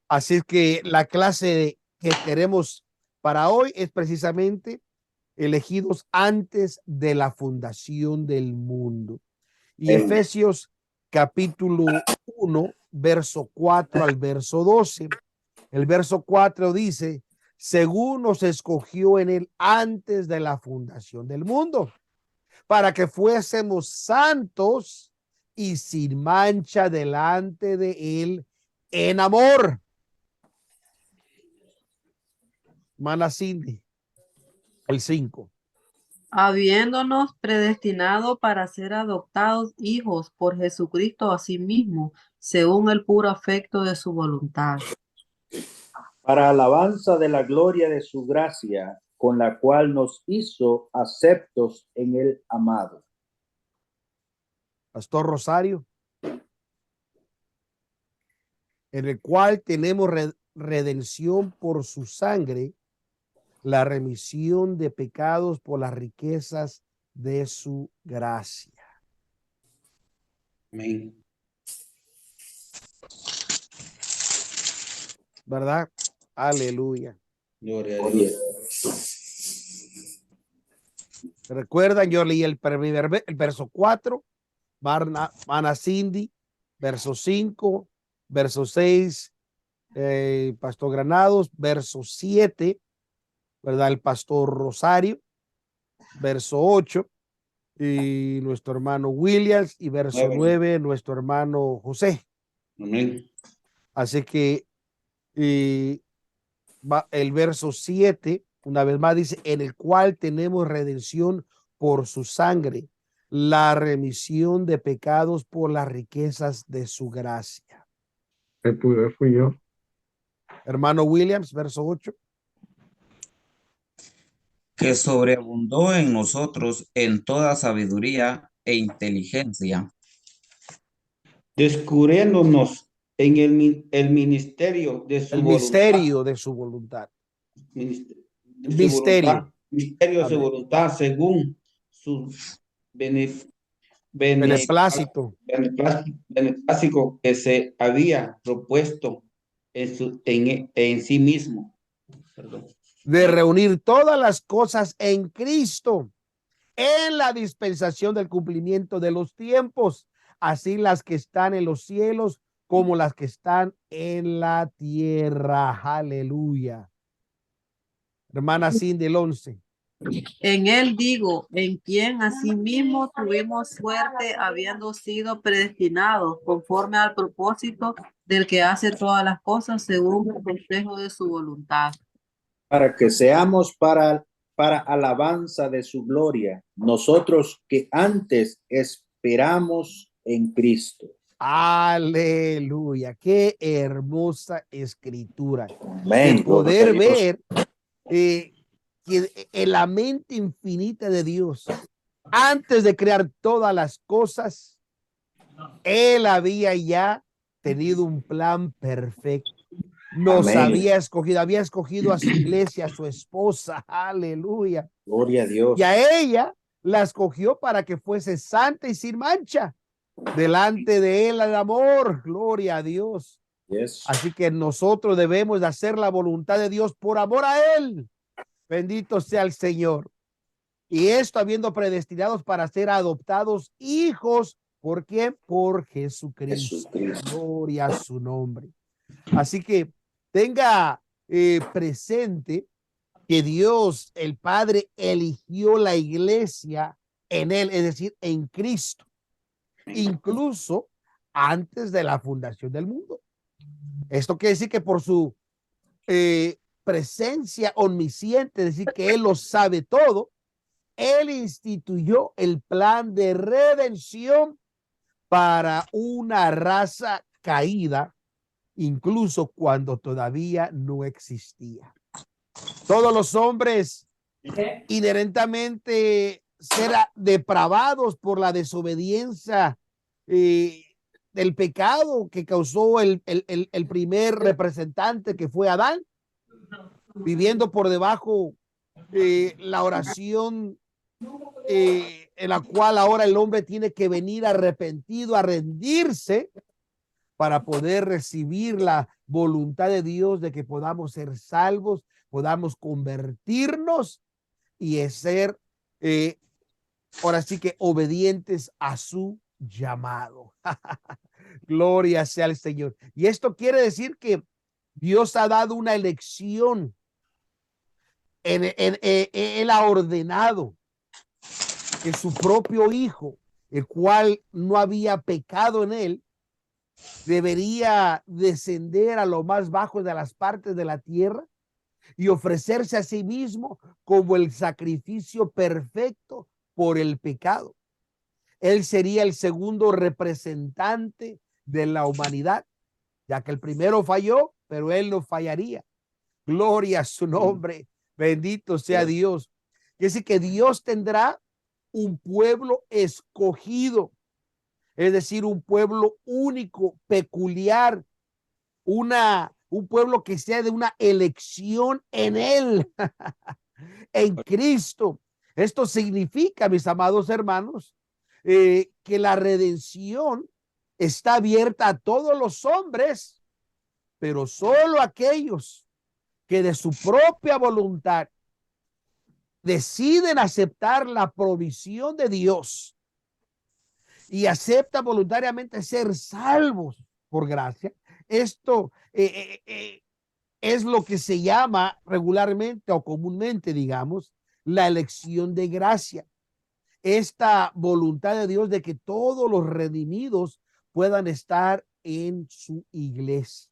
Así que la clase que queremos para hoy es precisamente elegidos antes de la fundación del mundo. Y Efesios capítulo 1, verso 4 al verso 12. El verso 4 dice, según nos escogió en él antes de la fundación del mundo, para que fuésemos santos y sin mancha delante de él en amor. Mana Cindy, el 5. Habiéndonos predestinado para ser adoptados hijos por Jesucristo a sí mismo, según el puro afecto de su voluntad. Para alabanza de la gloria de su gracia, con la cual nos hizo aceptos en el amado. Pastor Rosario, en el cual tenemos redención por su sangre, la remisión de pecados por las riquezas de su gracia. Amén. ¿Verdad? Aleluya. Gloria a Dios. ¿Recuerdan? Yo leí el verso 4, Mana Cindy, verso 5, verso 6, Pastor Granados, verso 7, ¿verdad? El Pastor Rosario, verso 8, y nuestro hermano Williams, y verso 9, nuestro hermano José. Amén. Así que el verso 7, una vez más dice, en el cual tenemos redención por su sangre, la remisión de pecados por las riquezas de su gracia. Fui yo. Hermano Williams, verso 8. Que sobreabundó en nosotros en toda sabiduría e inteligencia, Descubriéndonos en el ministerio de su El voluntad. misterio de su voluntad. Misterio de su voluntad, según su Beneplácito. beneplácito que se había propuesto en sí mismo. Perdón. De reunir todas las cosas en Cristo, en la dispensación del cumplimiento de los tiempos, así las que están en los cielos como las que están en la tierra. Aleluya. Hermana Cindy, el 11. En él digo, en quien asimismo tuvimos suerte, habiendo sido predestinados conforme al propósito del que hace todas las cosas según el consejo de su voluntad. Para que seamos para alabanza de su gloria, nosotros que antes esperamos en Cristo. Aleluya. Qué hermosa escritura. Amén. De poder ver que en la mente infinita de Dios, antes de crear todas las cosas, Él había ya tenido un plan perfecto. Nos Amén. había escogido a su iglesia, a su esposa. Aleluya. Gloria a Dios. Y a ella la escogió para que fuese santa y sin mancha delante de él, el amor. Gloria a Dios. Yes. Así que nosotros debemos de hacer la voluntad de Dios por amor a él. Bendito sea el Señor. Y esto habiendo predestinados para ser adoptados hijos. ¿Por quién? Por Jesucristo. Gloria a su nombre. Así que tenga presente que Dios, el Padre, eligió la iglesia en él, es decir, en Cristo, incluso antes de la fundación del mundo. Esto quiere decir que por su presencia omnisciente, es decir, que él lo sabe todo, él instituyó el plan de redención para una raza caída, incluso cuando todavía no existía. Todos los hombres inherentemente serán depravados por la desobediencia del pecado que causó el primer representante, que fue Adán, viviendo por debajo la oración en la cual ahora el hombre tiene que venir arrepentido a rendirse para poder recibir la voluntad de Dios de que podamos ser salvos, podamos convertirnos y ser, ahora sí que obedientes a su llamado. Gloria sea al Señor. Y esto quiere decir que Dios ha dado una elección. Él ha ordenado que su propio hijo, el cual no había pecado en él, debería descender a lo más bajo de las partes de la tierra y ofrecerse a sí mismo como el sacrificio perfecto por el pecado. Él sería el segundo representante de la humanidad, ya que el primero falló, pero él no fallaría. Gloria a su nombre. Bendito sea Dios. Y así que Dios tendrá un pueblo escogido, es decir, un pueblo único, peculiar, un pueblo que sea de una elección en él, en Cristo. Esto significa, mis amados hermanos, que la redención está abierta a todos los hombres, pero solo aquellos que de su propia voluntad deciden aceptar la provisión de Dios y aceptan voluntariamente ser salvos por gracia. Esto es lo que se llama regularmente o comúnmente, digamos, la elección de gracia. Esta voluntad de Dios de que todos los redimidos puedan estar en su iglesia.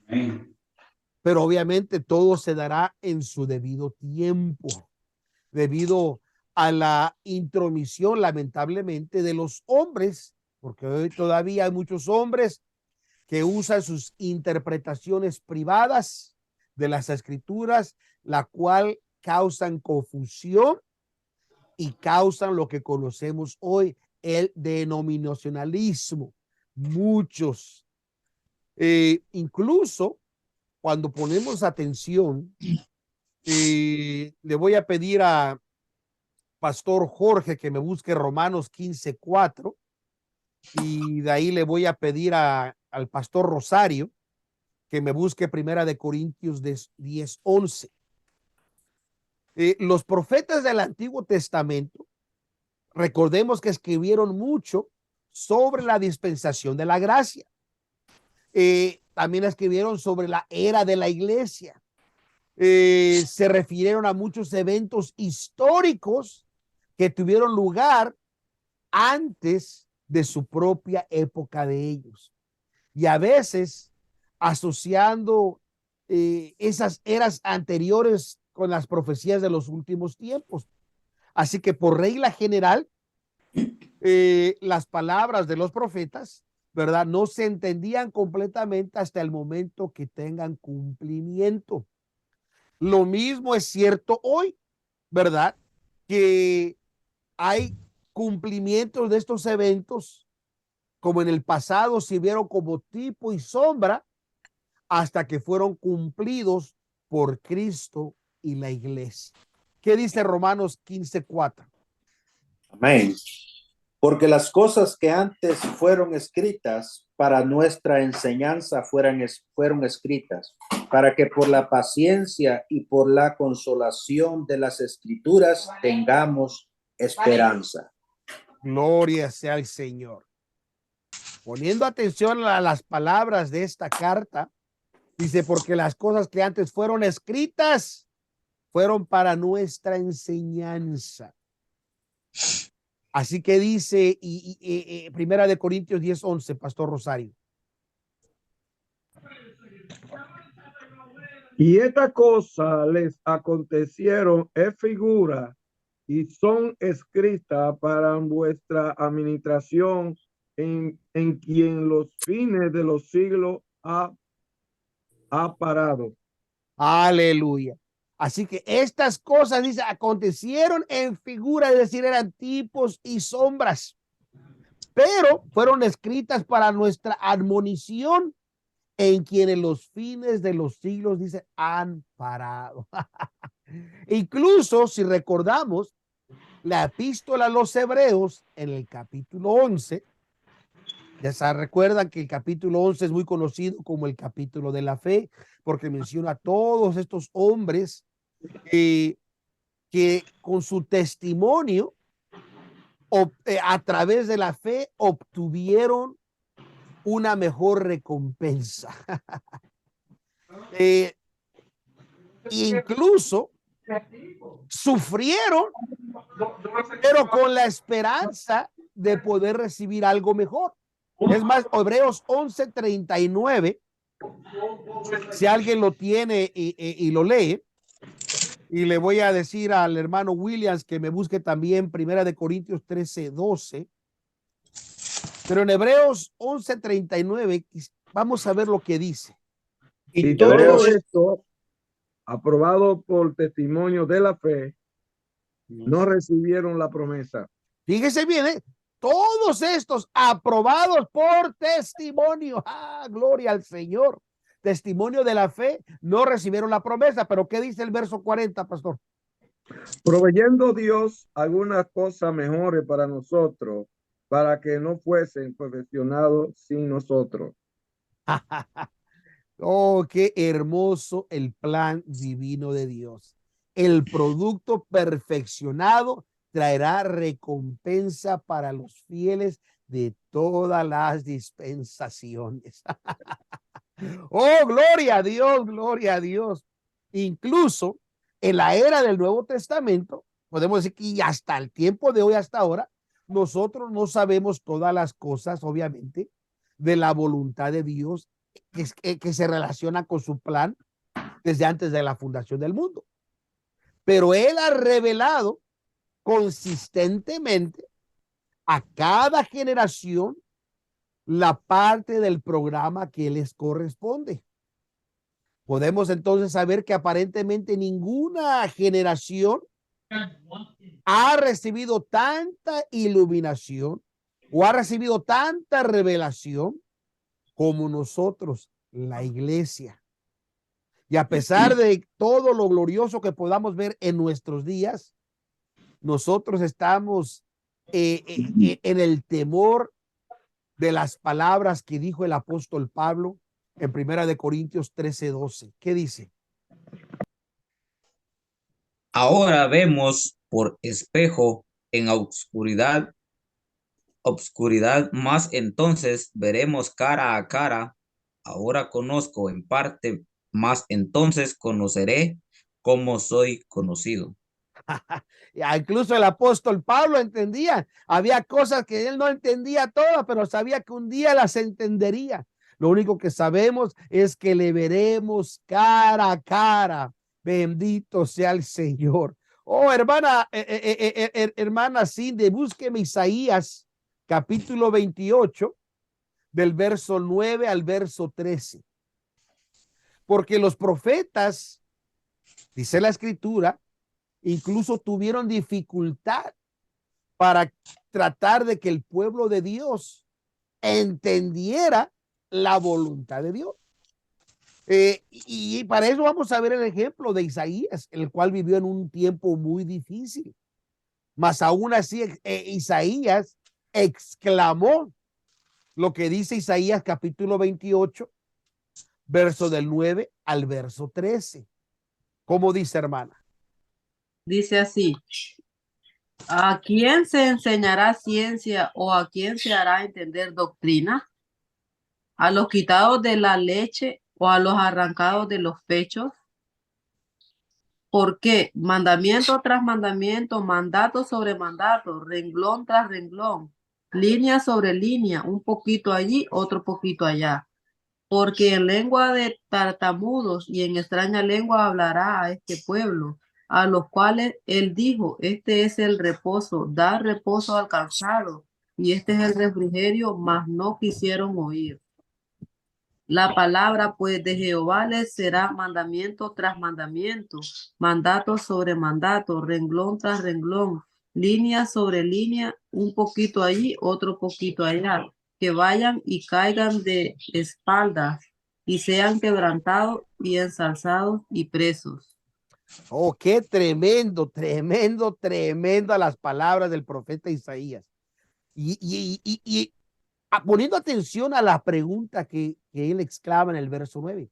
Amén. Pero obviamente todo se dará en su debido tiempo, debido a la intromisión, lamentablemente, de los hombres, porque hoy todavía hay muchos hombres que usan sus interpretaciones privadas de las escrituras, la cual causan confusión y causan lo que conocemos hoy, el denominacionalismo. Muchos, incluso cuando ponemos atención, le voy a pedir a Pastor Jorge que me busque Romanos 15:4 y de ahí le voy a pedir al Pastor Rosario que me busque Primera de Corintios 10:11. Los profetas del Antiguo Testamento, recordemos que escribieron mucho sobre la dispensación de la gracia. También escribieron sobre la era de la iglesia. Se refirieron a muchos eventos históricos que tuvieron lugar antes de su propia época de ellos. Y a veces asociando esas eras anteriores con las profecías de los últimos tiempos. Así que por regla general, las palabras de los profetas, ¿verdad? No se entendían completamente hasta el momento que tengan cumplimiento. Lo mismo es cierto hoy, ¿verdad? Que hay cumplimientos de estos eventos, como en el pasado se vieron como tipo y sombra, hasta que fueron cumplidos por Cristo y la iglesia. ¿Qué dice Romanos 15:4? Amén. Porque las cosas que antes fueron escritas para nuestra enseñanza fueron escritas, para que por la paciencia y por la consolación de las escrituras tengamos esperanza. Gloria sea al Señor. Poniendo atención a las palabras de esta carta, dice, porque las cosas que antes fueron escritas fueron para nuestra enseñanza. Así que dice Primera de Corintios 10:11, Pastor Rosario. Y esta cosa les acontecieron en figura y son escritas para vuestra administración en quien los fines de los siglos ha parado. Aleluya. Así que estas cosas, dice, acontecieron en figura, es decir, eran tipos y sombras, pero fueron escritas para nuestra admonición en quienes los fines de los siglos, dice, han parado. Incluso si recordamos la epístola a los Hebreos en el capítulo 11, Ya se recuerdan que el capítulo 11 es muy conocido como el capítulo de la fe, porque menciona a todos estos hombres que con su testimonio a través de la fe obtuvieron una mejor recompensa. Incluso sufrieron, pero con la esperanza de poder recibir algo mejor. Es más, Hebreos 11:39, si alguien lo tiene y lo lee, y le voy a decir al hermano Williams que me busque también Primera de Corintios 13:12, pero en Hebreos 11:39 vamos a ver lo que dice. Y Hebreos. todo esto, aprobado por testimonio de la fe, no recibieron la promesa. Fíjese bien, todos estos aprobados por testimonio, gloria al Señor, testimonio de la fe, no recibieron la promesa. Pero ¿qué dice el verso 40, pastor? Proveyendo Dios algunas cosas mejores para nosotros, para que no fuesen perfeccionados sin nosotros. Oh, qué hermoso el plan divino de Dios. El producto perfeccionado traerá recompensa para los fieles de todas las dispensaciones. Oh, gloria a Dios, gloria a Dios. Incluso en la era del Nuevo Testamento, podemos decir que hasta el tiempo de hoy, hasta ahora, nosotros no sabemos todas las cosas, obviamente, de la voluntad de Dios que se relaciona con su plan desde antes de la fundación del mundo. Pero Él ha revelado consistentemente a cada generación la parte del programa que les corresponde. Podemos entonces saber que aparentemente ninguna generación ha recibido tanta iluminación o ha recibido tanta revelación como nosotros, la iglesia. Y a pesar de todo lo glorioso que podamos ver en nuestros días, nosotros estamos en el temor de las palabras que dijo el apóstol Pablo en Primera de Corintios 13:12. ¿Qué dice? Ahora vemos por espejo en obscuridad, más entonces veremos cara a cara. Ahora conozco en parte, más entonces conoceré como soy conocido. Incluso el apóstol Pablo entendía, había cosas que él no entendía todas, pero sabía que un día las entendería. Lo único que sabemos es que le veremos cara a cara. Bendito sea el Señor. Oh, hermana, hermana Cindy, búsqueme Isaías capítulo 28 del verso 9 al verso 13. Porque los profetas, dice la escritura, incluso tuvieron dificultad para tratar de que el pueblo de Dios entendiera la voluntad de Dios. Y para eso vamos a ver el ejemplo de Isaías, el cual vivió en un tiempo muy difícil. Mas aún así, Isaías exclamó lo que dice Isaías capítulo 28, verso del 9 al verso 13. ¿Cómo dice, hermana? Dice así: ¿a quién se enseñará ciencia o a quién se hará entender doctrina? ¿A los quitados de la leche o a los arrancados de los pechos? Porque mandamiento tras mandamiento, mandato sobre mandato, renglón tras renglón, línea sobre línea, un poquito allí, otro poquito allá. Porque en lengua de tartamudos y en extraña lengua hablará a este pueblo, a los cuales él dijo: este es el reposo, da reposo al cansado, y este es el refrigerio, mas no quisieron oír. La palabra pues de Jehová les será mandamiento tras mandamiento, mandato sobre mandato, renglón tras renglón, línea sobre línea, un poquito allí, otro poquito allá, que vayan y caigan de espaldas y sean quebrantados y ensalzados y presos. Oh, qué tremendo, tremendo, tremendo las palabras del profeta Isaías. Y Poniendo atención a la pregunta que él exclama en el verso 9.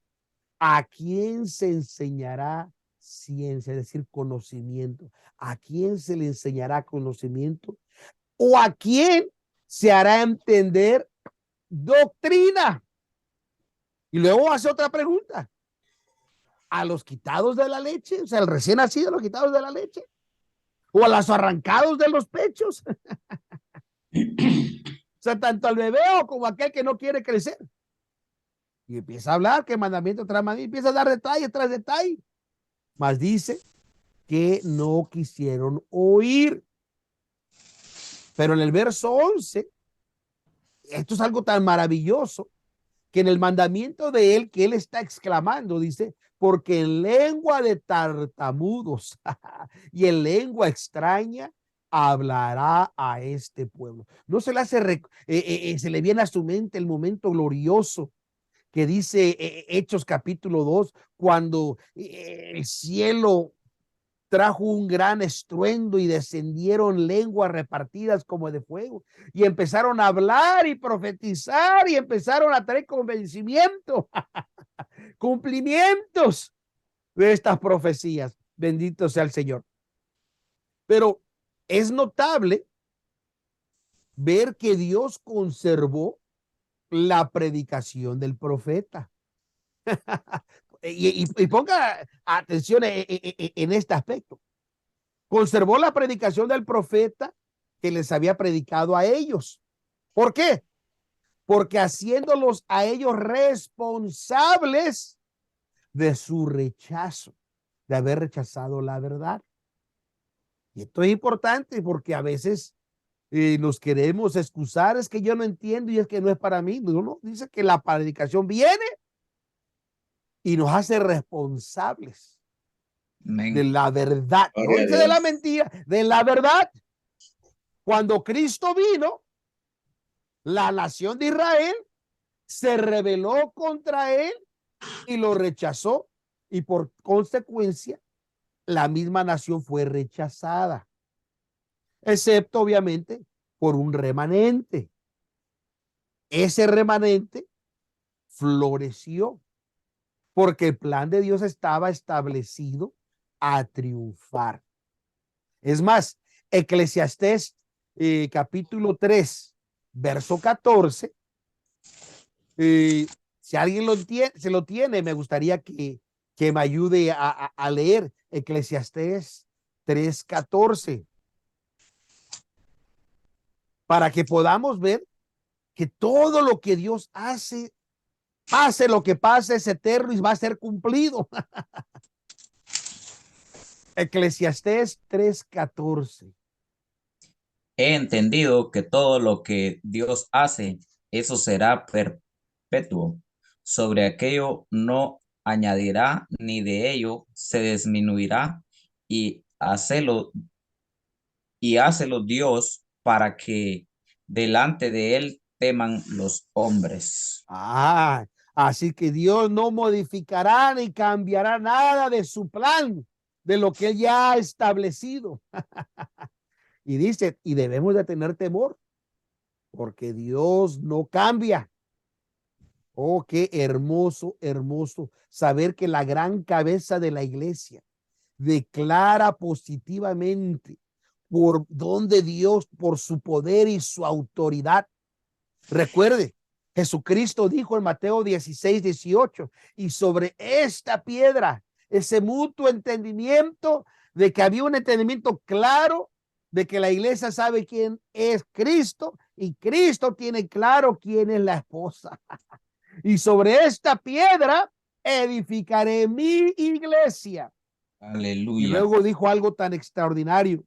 ¿A quién se enseñará ciencia? Es decir, conocimiento. ¿A quién se le enseñará conocimiento? ¿O a quién se hará entender doctrina? Y luego hace otra pregunta. ¿A los quitados de la leche? O sea, el recién nacido, los quitados de la leche. ¿O a los arrancados de los pechos? O sea, tanto al bebé como a aquel que no quiere crecer. Y empieza a hablar que mandamiento tras mandamiento, empieza a dar detalle tras detalle. Mas dice que no quisieron oír. Pero en el verso 11, esto es algo tan maravilloso, que en el mandamiento de él, que él está exclamando, dice, porque en lengua de tartamudos y en lengua extraña hablará a este pueblo. No se le hace, se le viene a su mente el momento glorioso que dice Hechos capítulo 2, cuando el cielo trajo un gran estruendo y descendieron lenguas repartidas como de fuego y empezaron a hablar y profetizar y empezaron a traer convencimiento, cumplimientos de estas profecías. Bendito sea el Señor. Pero es notable ver que Dios conservó la predicación del profeta. Y ponga atención en este aspecto. Conservó la predicación del profeta que les había predicado a ellos. ¿Por qué? Porque haciéndolos a ellos responsables de su rechazo, de haber rechazado la verdad. Y esto es importante porque a veces nos queremos excusar, es que yo no entiendo y es que no es para mí. No, dice que la predicación viene y nos hace responsables de la verdad. No dice de la mentira, de la verdad. Cuando Cristo vino, la nación de Israel se rebeló contra él y lo rechazó, y por consecuencia la misma nación fue rechazada, excepto obviamente por un remanente. Ese remanente floreció porque el plan de Dios estaba establecido a triunfar. Es más, Eclesiastés capítulo 3, verso 14. Si alguien se lo tiene, me gustaría que me ayude a leer Eclesiastés 3:14 para que podamos ver que todo lo que Dios hace, pase lo que pase, es eterno y va a ser cumplido. Eclesiastés 3:14. He entendido que todo lo que Dios hace, eso será perpetuo. Sobre aquello no añadirá, ni de ello se disminuirá, y hácelo Dios para que delante de él teman los hombres. Así que Dios no modificará ni cambiará nada de su plan, de lo que él ya ha establecido. Y dice, y debemos de tener temor, porque Dios no cambia. Oh, qué hermoso, hermoso saber que la gran cabeza de la iglesia declara positivamente por donde Dios, por su poder y su autoridad. Recuerde, Jesucristo dijo en Mateo 16:18, y sobre esta piedra, ese mutuo entendimiento de que había un entendimiento claro de que la iglesia sabe quién es Cristo y Cristo tiene claro quién es la esposa. Y sobre esta piedra edificaré mi iglesia. Aleluya. Y luego dijo algo tan extraordinario: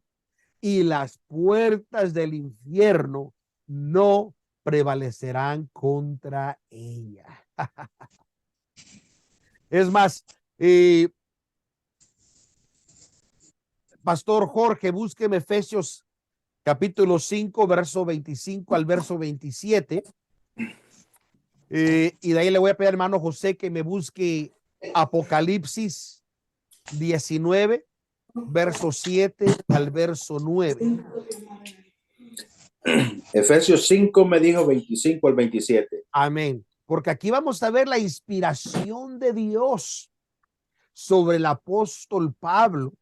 y las puertas del infierno no prevalecerán contra ella. Es más, Pastor Jorge, búsqueme Efesios capítulo 5, verso 25 al verso 27. Y de ahí le voy a pedir al hermano José que me busque Apocalipsis 19, verso 7 al verso 9. Efesios 5 me dijo 25 al 27. Amén. Porque aquí vamos a ver la inspiración de Dios sobre el apóstol Pablo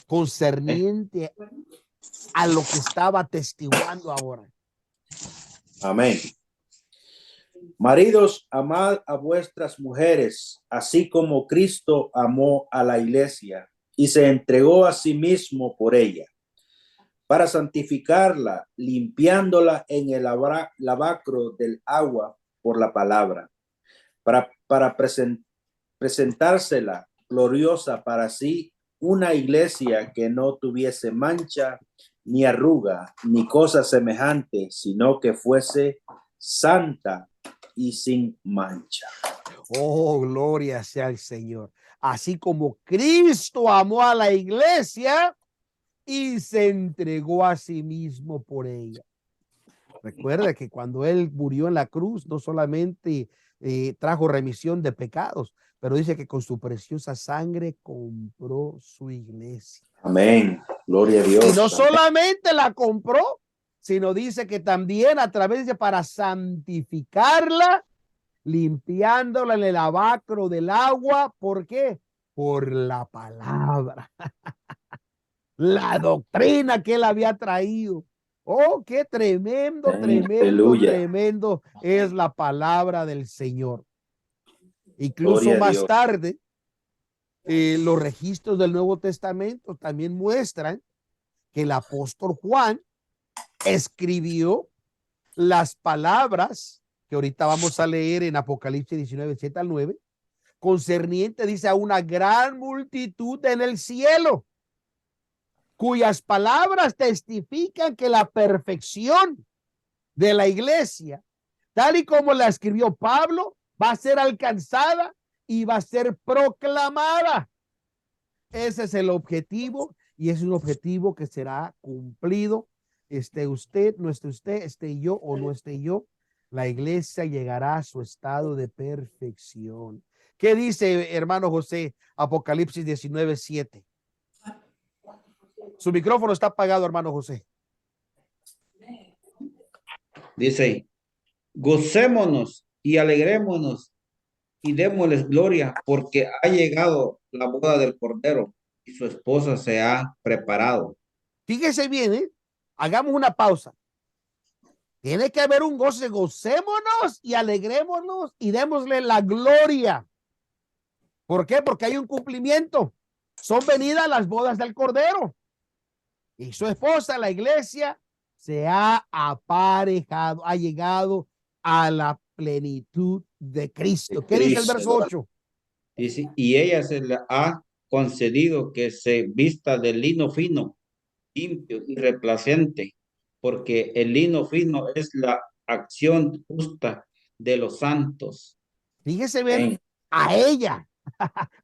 concerniente a lo que estaba atestiguando ahora. Amén. Maridos, amad a vuestras mujeres, así como Cristo amó a la iglesia y se entregó a sí mismo por ella, para santificarla, limpiándola en el lavacro del agua por la palabra, para presentársela gloriosa para sí, una iglesia que no tuviese mancha, ni arruga, ni cosa semejante, sino que fuese santa y sin mancha. Oh, gloria sea al Señor. Así como Cristo amó a la iglesia y se entregó a sí mismo por ella. Recuerda que cuando él murió en la cruz, no solamente trajo remisión de pecados, pero dice que con su preciosa sangre compró su iglesia. Amén. Gloria a Dios. Y no Amén. solamente la compró, sino dice que también a través de para santificarla, limpiándola en el lavacro del agua. ¿Por qué? Por la palabra. La doctrina que él había traído. Oh, qué tremendo, tremendo, Aleluya. tremendo es la palabra del Señor. Incluso Gloria a más Dios. tarde, los registros del Nuevo Testamento también muestran que el apóstol Juan escribió las palabras que ahorita vamos a leer en Apocalipsis 19, 7 al 9, concerniente, dice, a una gran multitud en el cielo, cuyas palabras testifican que la perfección de la iglesia, tal y como la escribió Pablo, va a ser alcanzada y va a ser proclamada. Ese es el objetivo y es un objetivo que será cumplido. Esté usted, no esté usted, esté yo o no esté yo, la iglesia llegará a su estado de perfección. ¿Qué dice, hermano José? Apocalipsis 19, 7. Su micrófono está apagado, hermano José. Dice, gocémonos y alegrémonos y démosles gloria, porque ha llegado la boda del Cordero y su esposa se ha preparado. Fíjese bien, ¿eh? Hagamos una pausa. Tiene que haber un goce, gocémonos y alegrémonos y démosle la gloria. ¿Por qué? Porque hay un cumplimiento. Son venidas las bodas del Cordero. Y su esposa, la iglesia, se ha aparejado, ha llegado a la plenitud de Cristo. ¿Qué dice el verso 8? Dice, y ella se le ha concedido que se vista de lino fino, limpio y resplandeciente, porque el lino fino es la acción justa de los santos. Fíjese bien, a ella,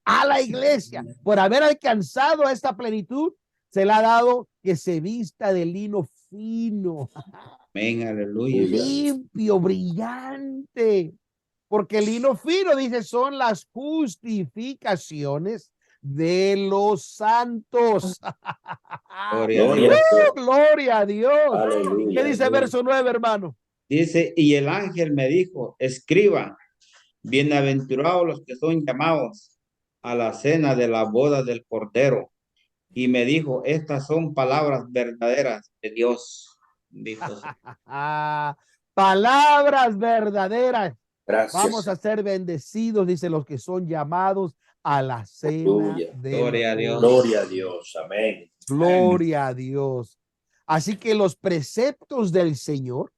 a la iglesia, por haber alcanzado esta plenitud, se le ha dado que se vista de lino fino, Amén, aleluya. limpio, brillante, porque el lino fino, dice, son las justificaciones de los santos. Gloria a Dios. Gloria a Dios. Aleluya. ¿Qué dice el verso 9, hermano? Dice, y el ángel me dijo, escriba, bienaventurados los que son llamados a la cena de la boda del Cordero. Y me dijo, estas son palabras verdaderas de Dios. Dijo. Palabras verdaderas. Gracias. Vamos a ser bendecidos, dice, los que son llamados a la cena Aleluya. del Gloria a Dios. Cordero. Gloria a Dios. Amén. Gloria a Dios. Así que los preceptos del Señor,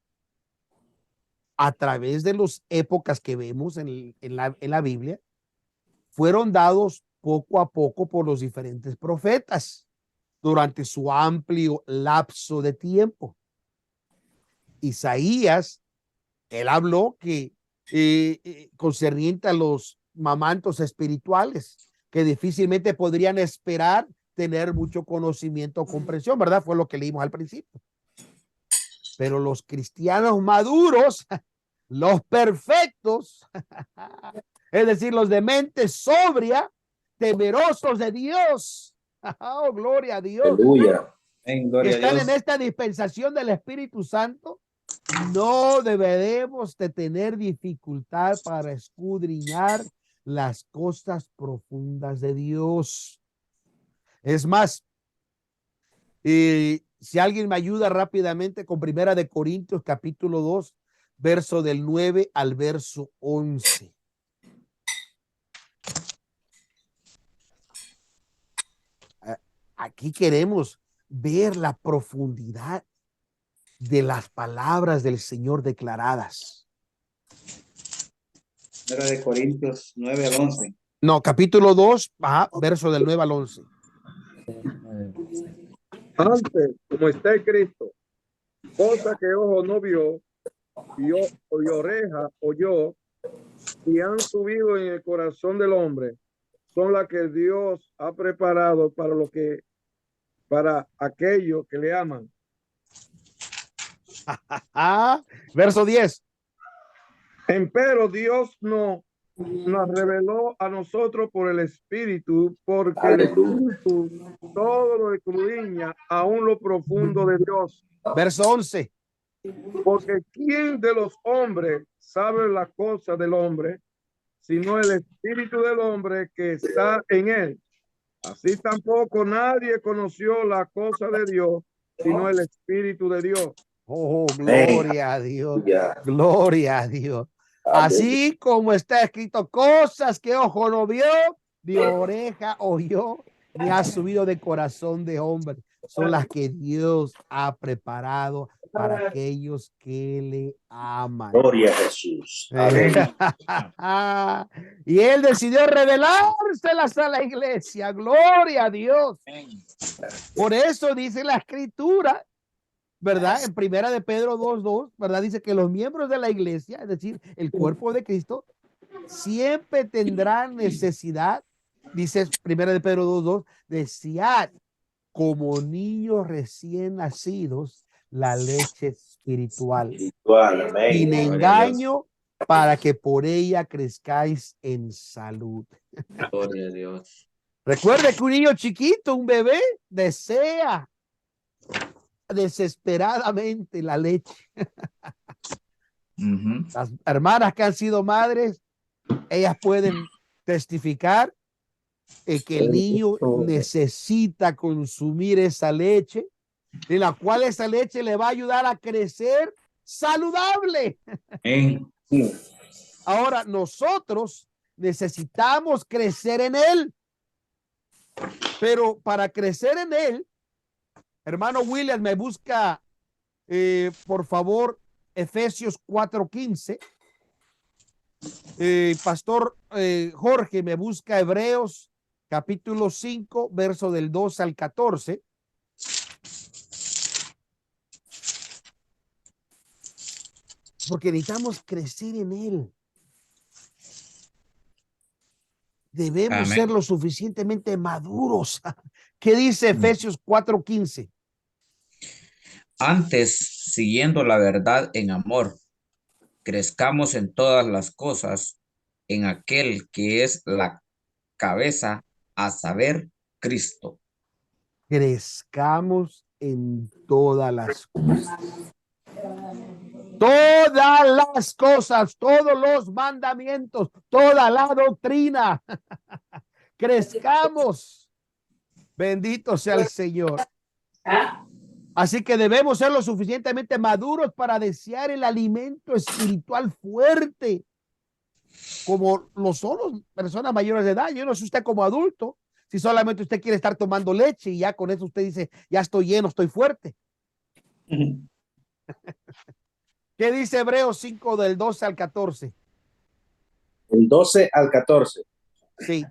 a través de las épocas que vemos en la Biblia, fueron dados poco a poco por los diferentes profetas durante su amplio lapso de tiempo. Isaías, él habló que concerniente a los mamantos espirituales, que difícilmente podrían esperar tener mucho conocimiento o comprensión, ¿verdad? Fue lo que leímos al principio. Pero los cristianos maduros, los perfectos, es decir, los de mente sobria, temerosos de Dios. Oh, gloria a Dios. Aleluya. En que gloria a están Dios. en esta dispensación del Espíritu Santo, no deberemos de tener dificultad para escudriñar las cosas profundas de Dios. Es más, si alguien me ayuda rápidamente con Primera de Corintios capítulo 2, verso del 9 al verso 11. Aquí queremos ver la profundidad de las palabras del Señor declaradas. Primera de Corintios 9 al 11. No, capítulo 2, verso del 9 al 11. Antes, como está escrito, cosa que ojo no vio, y oreja oyó, y han subido en el corazón del hombre, son las que Dios ha preparado para aquellos que le aman. Verso 10. Empero Dios no nos reveló a nosotros por el Espíritu, porque el Espíritu todo lo escudriña aún lo profundo de Dios. Verso 11. Porque ¿quién de los hombres sabe la cosa del hombre, sino el Espíritu del hombre que está en él? Así tampoco nadie conoció la cosa de Dios, sino el Espíritu de Dios. Oh, gloria a Dios. Ya. Gloria a Dios. Así como está escrito, cosas que ojo no vio, ni oreja oyó, ni ha subido de corazón de hombre, son las que Dios ha preparado para aquellos que le aman. Gloria a Jesús. Amén. Y él decidió revelárselas a la iglesia. Gloria a Dios. Por eso dice la escritura, ¿verdad? En Primera de Pedro 2:2, ¿verdad? Dice que los miembros de la iglesia, es decir, el cuerpo de Cristo, siempre tendrán necesidad, dice Primera de Pedro 2:2, desear como niños recién nacidos la leche espiritual, Amén. sin engaño, para que por ella crezcáis en salud. Gloria a Dios. Recuerde que un niño chiquito, un bebé, desea desesperadamente la leche. Las hermanas que han sido madres, ellas pueden testificar que el niño necesita consumir esa leche, de la cual esa leche le va a ayudar a crecer saludable. Ahora nosotros necesitamos crecer en él, pero para crecer en él, hermano William, me busca por favor Efesios 4:15. Pastor Jorge me busca Hebreos capítulo 5, verso del 2 al 14. Porque necesitamos crecer en él. Debemos Amén. ser lo suficientemente maduros. ¿Qué dice Efesios 4:15? Antes, siguiendo la verdad en amor, crezcamos en todas las cosas en aquel que es la cabeza, a saber, Cristo. Crezcamos en todas las cosas. Todas las cosas, todos los mandamientos, toda la doctrina. Crezcamos. Bendito sea el Señor. Así que debemos ser lo suficientemente maduros para desear el alimento espiritual fuerte, como lo son las personas mayores de edad. Yo no sé usted como adulto, si solamente usted quiere estar tomando leche y ya con eso usted dice, ya estoy lleno, estoy fuerte. ¿Qué dice Hebreos 5 del 12 al 14? El 12 al 14. Sí.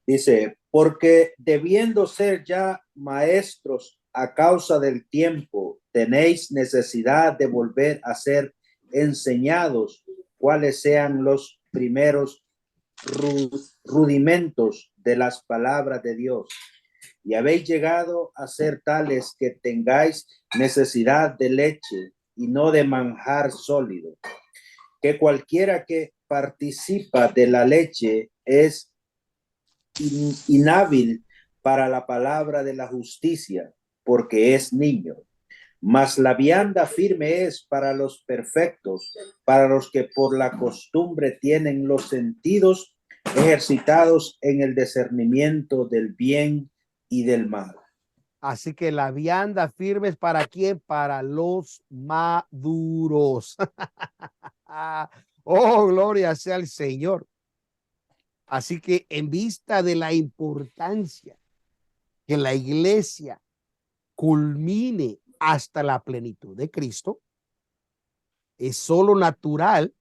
Dice, porque debiendo ser ya maestros a causa del tiempo, tenéis necesidad de volver a ser enseñados cuáles sean los primeros rudimentos de las palabras de Dios. Y habéis llegado a ser tales que tengáis necesidad de leche y no de manjar sólido, que cualquiera que participa de la leche es inhábil para la palabra de la justicia, porque es niño. Mas la vianda firme es para los perfectos, para los que por la costumbre tienen los sentidos ejercitados en el discernimiento del bien y del mal. Así que la vianda firme es para quién? Para los maduros. Oh, gloria sea al Señor. Así que en vista de la importancia que la iglesia culmine hasta la plenitud de Cristo, es solo natural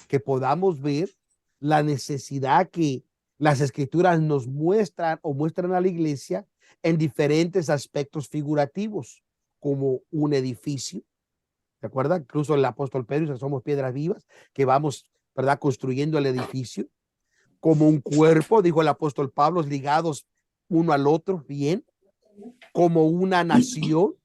que podamos ver la necesidad que las escrituras nos muestran o muestran a la iglesia en diferentes aspectos figurativos, como un edificio. ¿Se acuerdan? Incluso el apóstol Pedro dice, somos piedras vivas que vamos, ¿verdad?, construyendo el edificio. Como un cuerpo, dijo el apóstol Pablo, ligados uno al otro, bien. Como una nación,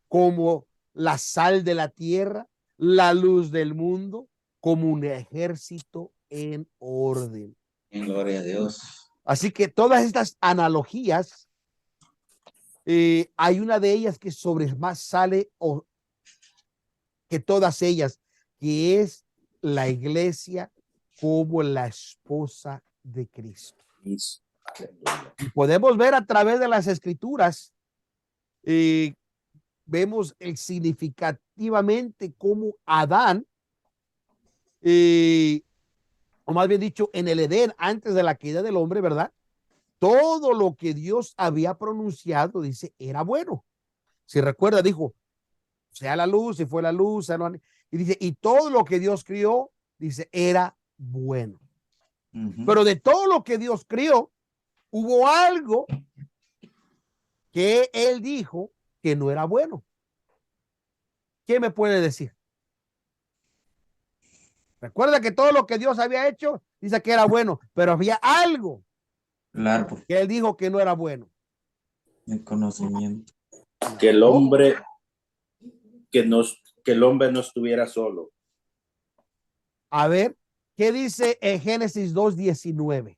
como la sal de la tierra, la luz del mundo, como un ejército en orden. Gloria a Dios. Así que todas estas analogías, hay una de ellas que sobre más sale o que todas ellas, que es la iglesia como la esposa de Cristo. Y podemos ver a través de las escrituras, vemos el significativamente cómo Adán, o más bien dicho, en el Edén, antes de la caída del hombre, ¿verdad? Todo lo que Dios había pronunciado, dice, era bueno. Si recuerda, dijo, sea la luz, y fue la luz, y dice, y todo lo que Dios crió, dice, era bueno. Pero de todo lo que Dios crió, hubo algo que él dijo que no era bueno. ¿Qué me puede decir? Recuerda que todo lo que Dios había hecho, dice que era bueno, pero había algo, claro, que él dijo que no era bueno. el conocimiento. Que el hombre, que el hombre no estuviera solo. A ver, ¿qué dice en Génesis 2:19?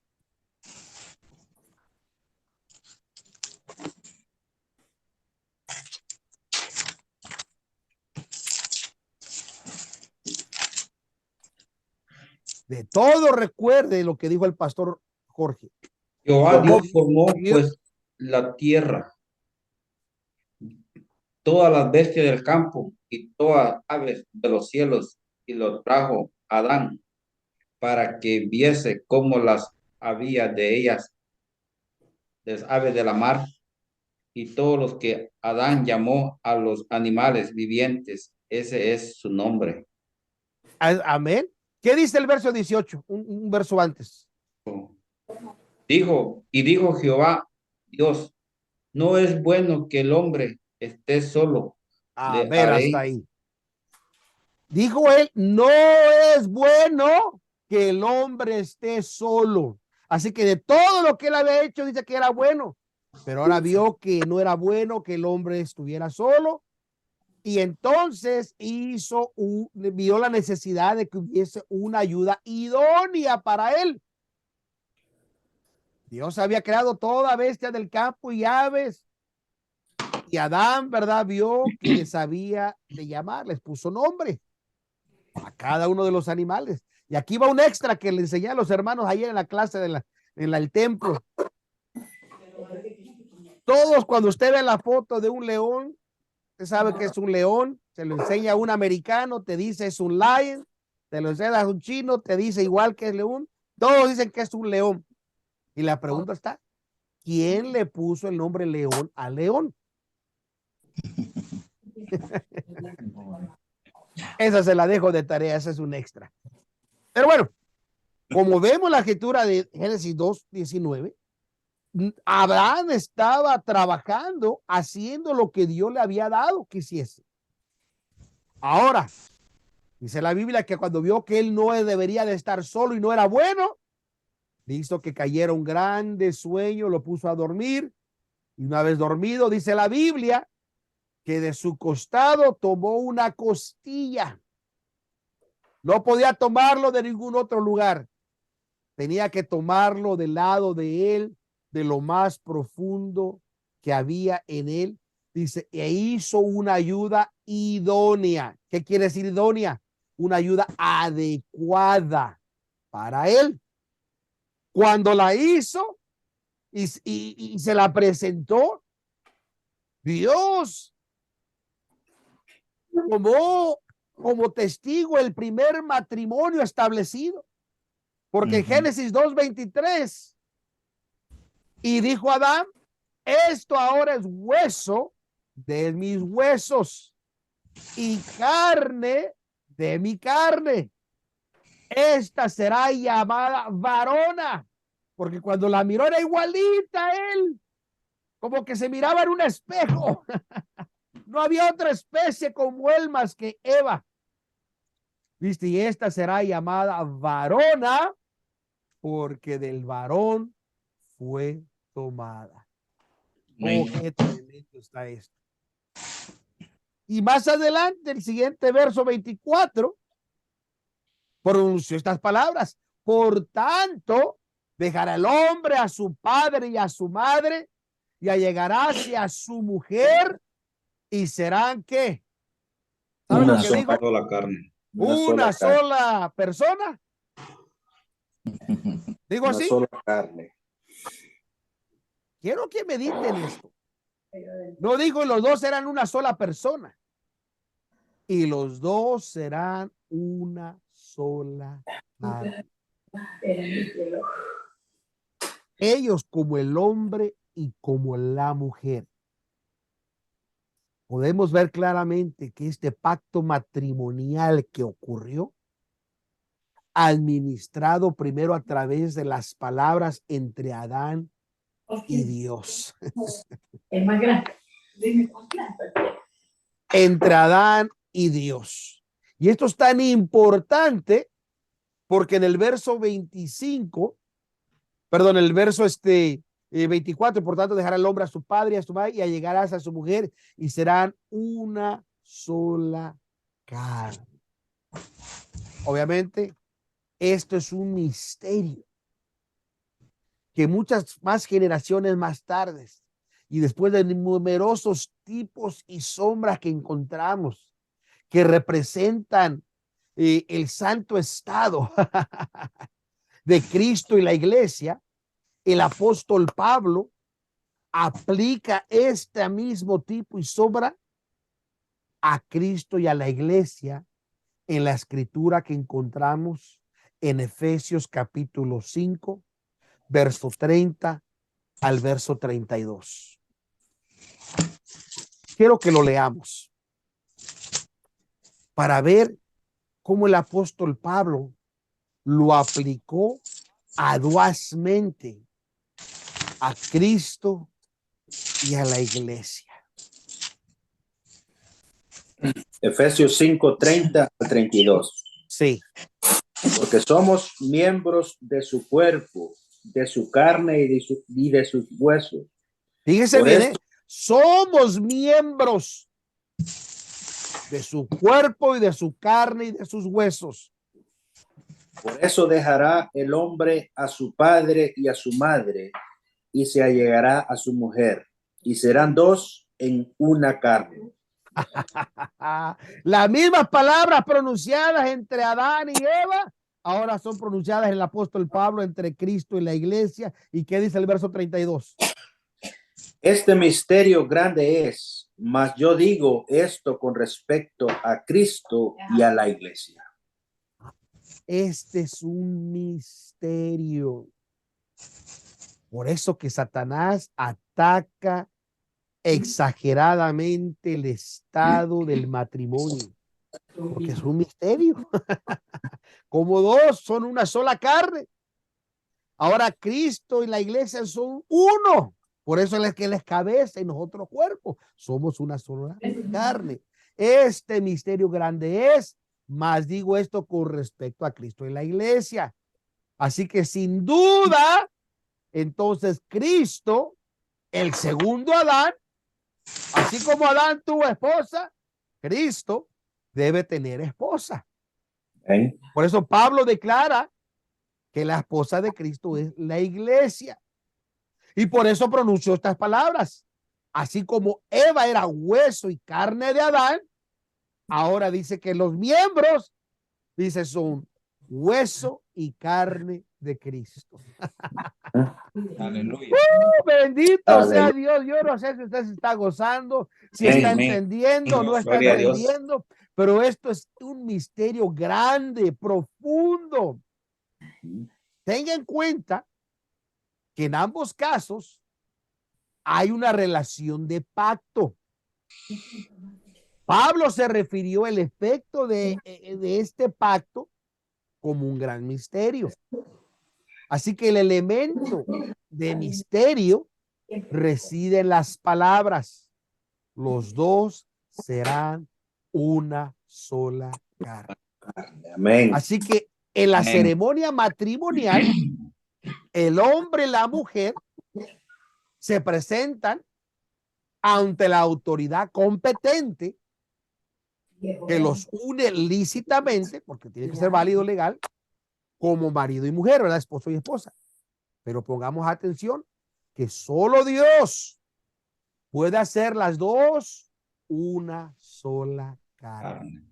De todo recuerde lo que dijo el pastor Jorge. Jehová Dios formó pues la tierra, todas las bestias del campo y todas las aves de los cielos, y lo trajo a Adán para que viese cómo las había de ellas, las aves de la mar, y todos los que Adán llamó a los animales vivientes, ese es su nombre. Amén. ¿Qué dice el verso 18? Un verso antes. Dijo Jehová Dios, no es bueno que el hombre esté solo. A ver, hasta ahí. Dijo él, no es bueno que el hombre esté solo. Así que de todo lo que él había hecho, dice que era bueno. Pero ahora vio que no era bueno que el hombre estuviera solo. Y entonces vio la necesidad de que hubiese una ayuda idónea para él. Dios había creado toda bestia del campo y aves. Y Adán, ¿verdad? Vio que les había de llamar, les puso nombre a cada uno de los animales. Y aquí va un extra que le enseñé a los hermanos ayer en la clase el templo. Todos, cuando usted ve la foto de un león, usted sabe que es un león, se lo enseña a un americano, te dice es un lion, te lo enseña a un chino, te dice igual que es león, todos dicen que es un león. Y la pregunta está, ¿quién le puso el nombre león al león? Esa se la dejo de tarea, esa es un extra. Pero bueno, como vemos la escritura de Génesis 2:19, Abraham estaba trabajando, haciendo lo que Dios le había dado que hiciese. Ahora, dice la Biblia que cuando vio que él no debería de estar solo y no era bueno, hizo que cayera un grande sueño, lo puso a dormir. Y una vez dormido, dice la Biblia, que de su costado tomó una costilla. No podía tomarlo de ningún otro lugar. Tenía que tomarlo del lado de él, de lo más profundo que había en él. Dice, e hizo una ayuda idónea. ¿Qué quiere decir idónea? Una ayuda adecuada para él. Cuando la hizo y se la presentó, Dios tomó como testigo el primer matrimonio establecido. Porque en Génesis 2:23, y dijo Adán, esto ahora es hueso de mis huesos y carne de mi carne. Esta será llamada varona, porque cuando la miró era igualita a él, como que se miraba en un espejo. No había otra especie como él más que Eva. ¿Viste? Y esta será llamada varona, porque del varón fue tomada. Oh, qué tremendo está esto. Y más adelante, el siguiente verso 24, pronunció estas palabras. Por tanto, dejará el hombre a su padre y a su madre y allegará a su mujer y serán ¿qué? ¿Saben Una lo que sola, dijo? Toda la carne. Una carne. sola persona. Digo Una así. sola carne. Quiero que mediten esto. No digo los dos eran una sola persona. Y los dos serán una sola carne. Ellos como el hombre y como la mujer. Podemos ver claramente que este pacto matrimonial que ocurrió, administrado primero a través de las palabras entre Adán y Dios. Es más grande. Entre Adán y Dios. Y esto es tan importante porque en el verso 25, perdón, el verso 24, por tanto dejará el hombre a su padre y a su madre y allegarás a su mujer y serán una sola carne. Obviamente, esto es un misterio que muchas más generaciones más tarde y después de numerosos tipos y sombras que encontramos que representan el santo estado de Cristo y la iglesia, el apóstol Pablo aplica este mismo tipo y sombra a Cristo y a la iglesia en la escritura que encontramos en Efesios capítulo 5, verso 30 al verso 32. Quiero que lo leamos para ver cómo el apóstol Pablo lo aplicó audazmente a Cristo y a la iglesia. Efesios 5, 30 al 32. Sí. Porque somos miembros de su cuerpo, de su carne y de sus huesos. Fíjese Por bien, esto, somos miembros de su cuerpo y de su carne y de sus huesos. por eso dejará el hombre a su padre y a su madre y se allegará a su mujer y serán dos en una carne. Las mismas palabras pronunciadas entre Adán y Eva ahora son pronunciadas en el apóstol Pablo entre Cristo y la iglesia. ¿Y qué dice el verso 32? Este misterio grande es, mas yo digo esto con respecto a Cristo y a la iglesia. Este es un misterio. Por eso que Satanás ataca exageradamente el estado del matrimonio, porque es un misterio. Como dos son una sola carne. Ahora Cristo y la iglesia son uno. Por eso es que Él es cabeza y nosotros cuerpo. Somos una sola carne. Este misterio grande es, más digo esto con respecto a Cristo y la iglesia. Así que sin duda, entonces Cristo, el segundo Adán, así como Adán tuvo esposa, Cristo debe tener esposa. ¿Eh? Por eso Pablo declara que la esposa de Cristo es la iglesia. Y por eso pronunció estas palabras. Así como Eva era hueso y carne de Adán, ahora dice que los miembros, dice, son hueso y carne de Cristo. Aleluya. Bendito sea Aleluya. Dios. Yo no sé si usted se está gozando, si está Amén. entendiendo o no está Gloria a Dios. entendiendo, pero esto es un misterio grande, profundo. Tenga en cuenta que en ambos casos hay una relación de pacto. Pablo se refirió al efecto de este pacto como un gran misterio. Así que el elemento de misterio reside en las palabras. Los dos serán una sola carne. Amén. Así que en la Amén. ceremonia matrimonial, el hombre y la mujer se presentan ante la autoridad competente que los une lícitamente, porque tiene que ser válido legal, como marido y mujer, ¿verdad? Esposo y esposa. Pero pongamos atención que solo Dios puede hacer las dos una sola carne.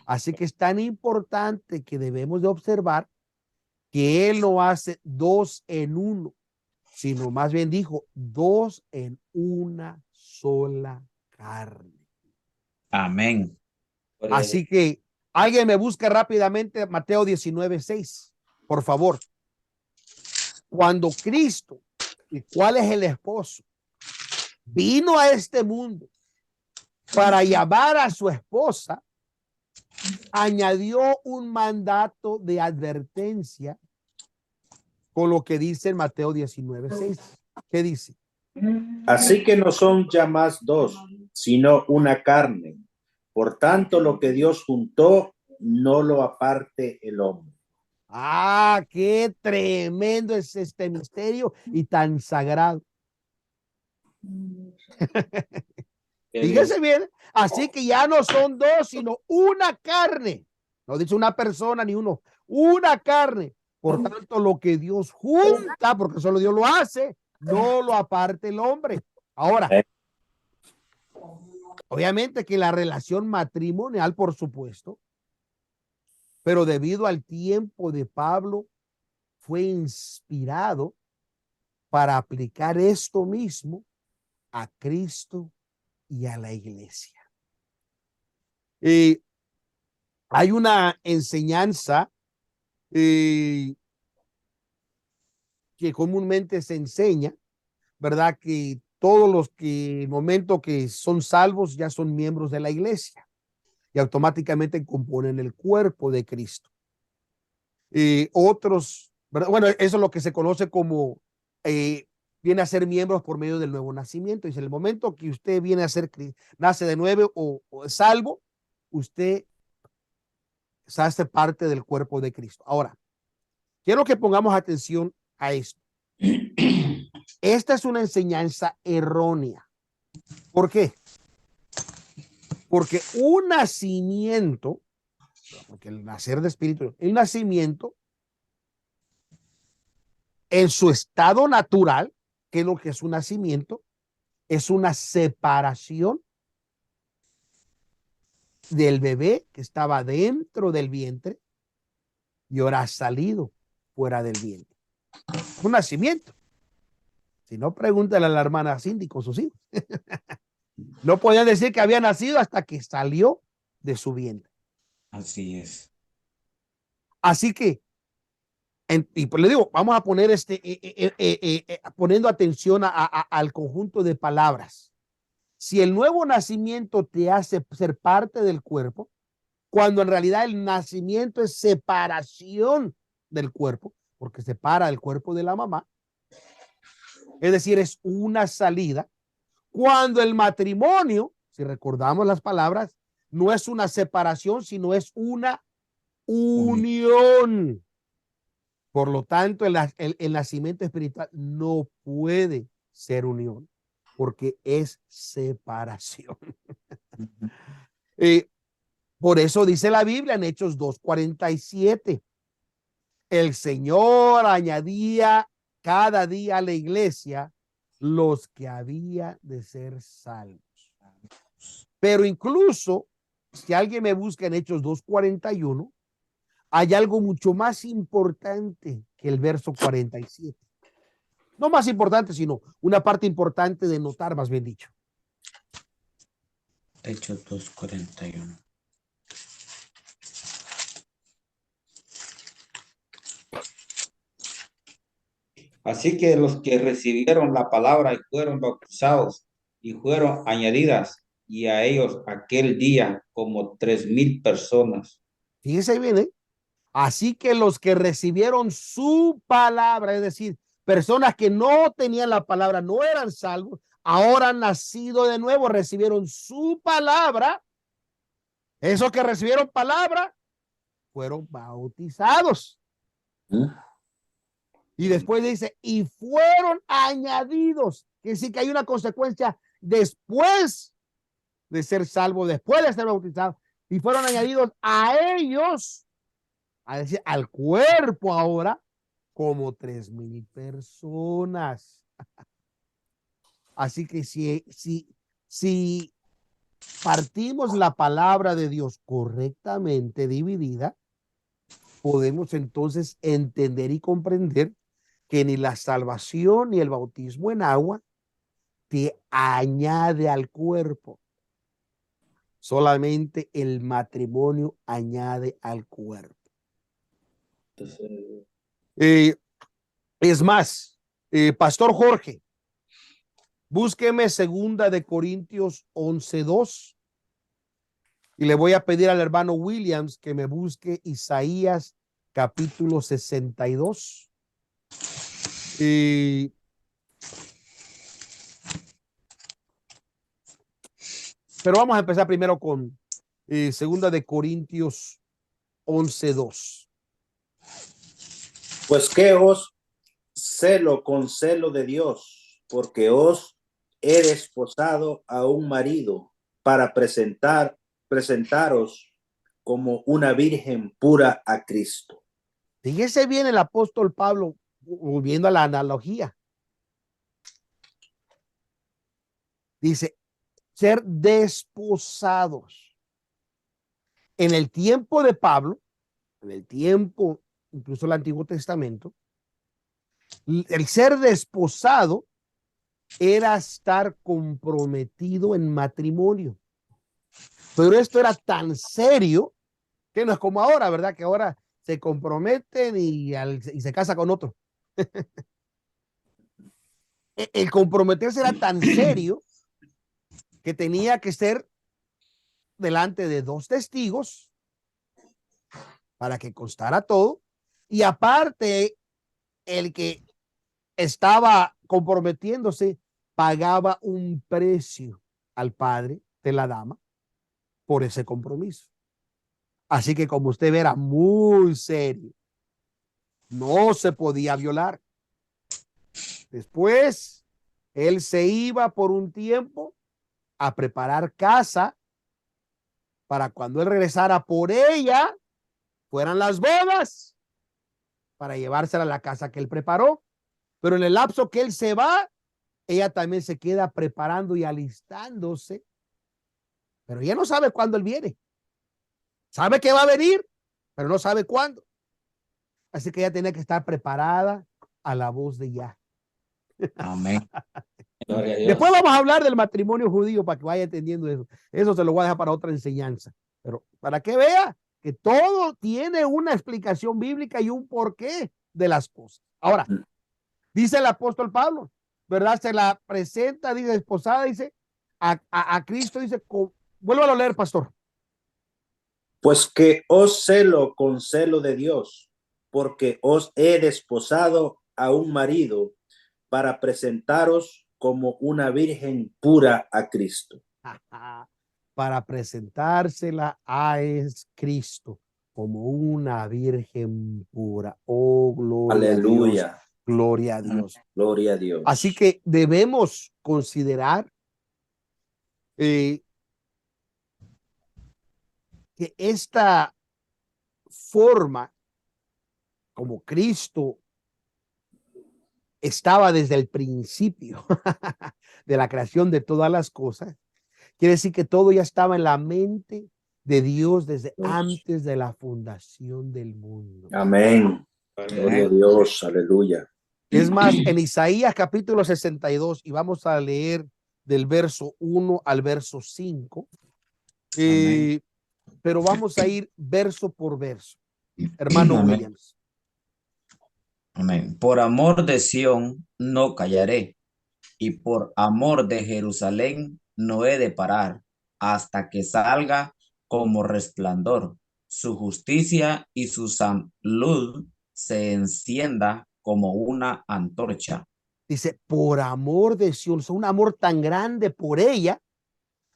Así que es tan importante que debemos de observar que Él no hace dos en uno, sino más bien dijo dos en una sola carne. Amén. Así que alguien me busca rápidamente Mateo 19:6, por favor. Cuando Cristo, ¿y cuál es el esposo? Vino a este mundo para llamar a su esposa, añadió un mandato de advertencia con lo que dice en Mateo 19:6. ¿Qué dice? Así que no son ya más dos, sino una carne. Por tanto, lo que Dios juntó, no lo aparte el hombre. Ah, qué tremendo es este misterio y tan sagrado. Fíjese bien, así que ya no son dos, sino una carne. No dice una persona ni uno, una carne. Por tanto, lo que Dios junta, porque solo Dios lo hace, no lo aparte el hombre. Ahora, obviamente que la relación matrimonial, por supuesto, pero debido al tiempo de Pablo, fue inspirado para aplicar esto mismo a Cristo y a la iglesia. Hay una enseñanza que comúnmente se enseña, ¿verdad? Que todos los que en el momento que son salvos ya son miembros de la iglesia y automáticamente componen el cuerpo de Cristo. Otros, ¿verdad? Bueno, eso es lo que se conoce como viene a ser miembros por medio del nuevo nacimiento. Dice, en el momento que usted viene a ser, nace de nuevo o salvo, usted se hace parte del cuerpo de Cristo. Ahora, quiero que pongamos atención a esto. Esta es una enseñanza errónea. ¿Por qué? Porque un nacimiento, porque el nacer de espíritu, el nacimiento en su estado natural, que es lo que es un nacimiento, es una separación del bebé que estaba dentro del vientre y ahora ha salido fuera del vientre. Un nacimiento. Si no, pregúntale a la hermana Cindy con sus hijos. No podían decir que había nacido hasta que salió de su vientre. Así es. Así que, y pues le digo, vamos a poner poniendo atención al conjunto de palabras. Si el nuevo nacimiento te hace ser parte del cuerpo, cuando en realidad el nacimiento es separación del cuerpo, porque separa el cuerpo de la mamá, es decir, es una salida. Cuando el matrimonio, si recordamos las palabras, no es una separación, sino es una unión. Por lo tanto, el nacimiento espiritual no puede ser unión, porque es separación. Por eso dice la Biblia en Hechos 2:47, el Señor añadía cada día a la iglesia los que había de ser salvos. Pero incluso si alguien me busca en Hechos 2:41, hay algo mucho más importante que el verso 47. No más importante, sino una parte importante de notar, más bien dicho. Hechos 2:41. Así que los que recibieron la palabra y fueron bautizados y fueron añadidas, y a ellos aquel día como 3,000 personas. Fíjense bien, ¿eh? Así que los que recibieron su palabra, es decir, personas que no tenían la palabra, no eran salvos, ahora han nacido de nuevo, recibieron su palabra. Esos que recibieron palabra fueron bautizados. Y después dice, y fueron añadidos. Quiere decir que hay una consecuencia después de ser salvo, después de ser bautizado, y fueron añadidos a ellos, a decir, al cuerpo ahora, como 3,000 personas. Así que si partimos la palabra de Dios correctamente dividida, podemos entonces entender y comprender que ni la salvación ni el bautismo en agua te añade al cuerpo. Solamente el matrimonio añade al cuerpo. Es más, Pastor Jorge, búsqueme 2 Corintios 11:2 y le voy a pedir al hermano Williams que me busque Isaías capítulo 62. Pero vamos a empezar primero con 2 Corintios 11:2. Pues que os celo con celo de Dios, porque os he desposado a un marido para presentaros como una virgen pura a Cristo. Fíjese bien el apóstol Pablo, volviendo a la analogía. Dice, ser desposados. En el tiempo de Pablo, en el tiempo, incluso el Antiguo Testamento, el ser desposado era estar comprometido en matrimonio. Pero esto era tan serio que no es como ahora, ¿verdad? Que ahora se comprometen y se casa con otro. El comprometerse era tan serio que tenía que ser delante de 2 testigos para que constara todo. Y aparte, el que estaba comprometiéndose pagaba un precio al padre de la dama por ese compromiso. Así que como usted ve, era muy serio. No se podía violar. Después, él se iba por un tiempo a preparar casa para cuando él regresara por ella, fueran las bodas, para llevársela a la casa que él preparó. Pero en el lapso que él se va, ella también se queda preparando y alistándose. Pero ella no sabe cuándo él viene. Sabe que va a venir, pero no sabe cuándo. Así que ella tiene que estar preparada a la voz de ya. Amén. Gloria a Dios. Después vamos a hablar del matrimonio judío para que vaya entendiendo eso. Eso se lo voy a dejar para otra enseñanza. Pero para que vea que todo tiene una explicación bíblica y un porqué de las cosas. Ahora, dice el apóstol Pablo, ¿verdad? Se la presenta, dice, esposada, dice, a Cristo, dice, vuélvalo a leer, pastor. Pues que os celo con celo de Dios, porque os he desposado a un marido para presentaros como una virgen pura a Cristo. Para presentársela a Cristo como una virgen pura. Oh, gloria Aleluya. a Dios. Gloria a Dios. Gloria a Dios. Así que debemos considerar que esta forma como Cristo estaba desde el principio de la creación de todas las cosas. Quiere decir que todo ya estaba en la mente de Dios desde antes de la fundación del mundo. Amén. Gloria a Dios. Aleluya. Es más, en Isaías capítulo 62, y vamos a leer del verso 1 al verso 5, pero vamos a ir verso por verso. Hermano Amén. Williams. Amén. Por amor de Sión no callaré, y por amor de Jerusalén no he de parar, hasta que salga como resplandor su justicia y su salud se encienda como una antorcha. Dice, por amor de Sion, un amor tan grande por ella.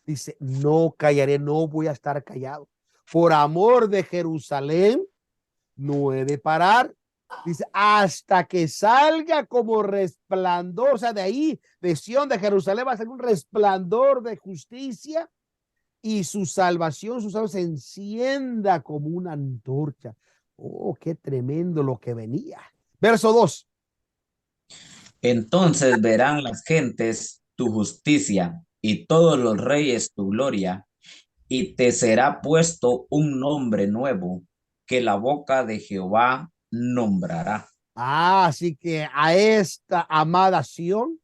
Dice, no callaré, no voy a estar callado. Por amor de Jerusalén, no he de parar. Dice, hasta que salga como resplandor. O sea, de ahí, de Sion, de Jerusalén, va a ser un resplandor de justicia y su salvación se encienda como una antorcha. Oh, qué tremendo lo que venía. Verso 2. Entonces verán las gentes tu justicia y todos los reyes tu gloria, y te será puesto un nombre nuevo que la boca de Jehová nombrará. Así que a esta amada Sión,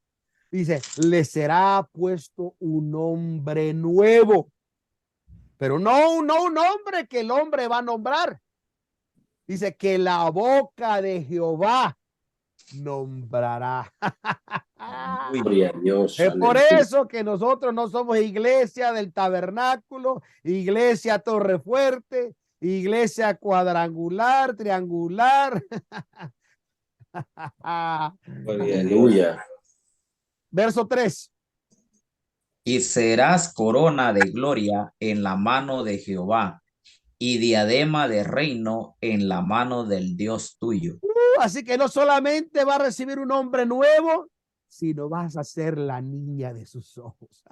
dice, le será puesto un nombre nuevo, pero no un nombre que el hombre va a nombrar. Dice que la boca de Jehová nombrará. Gloria a Dios. Es por Aleluya. eso que nosotros no somos iglesia del tabernáculo, iglesia Torre Fuerte, iglesia cuadrangular, triangular. Aleluya. Verso 3. Y serás corona de gloria en la mano de Jehová, y diadema de reino en la mano del Dios tuyo. Así que no solamente va a recibir un nombre nuevo, sino vas a ser la niña de sus ojos.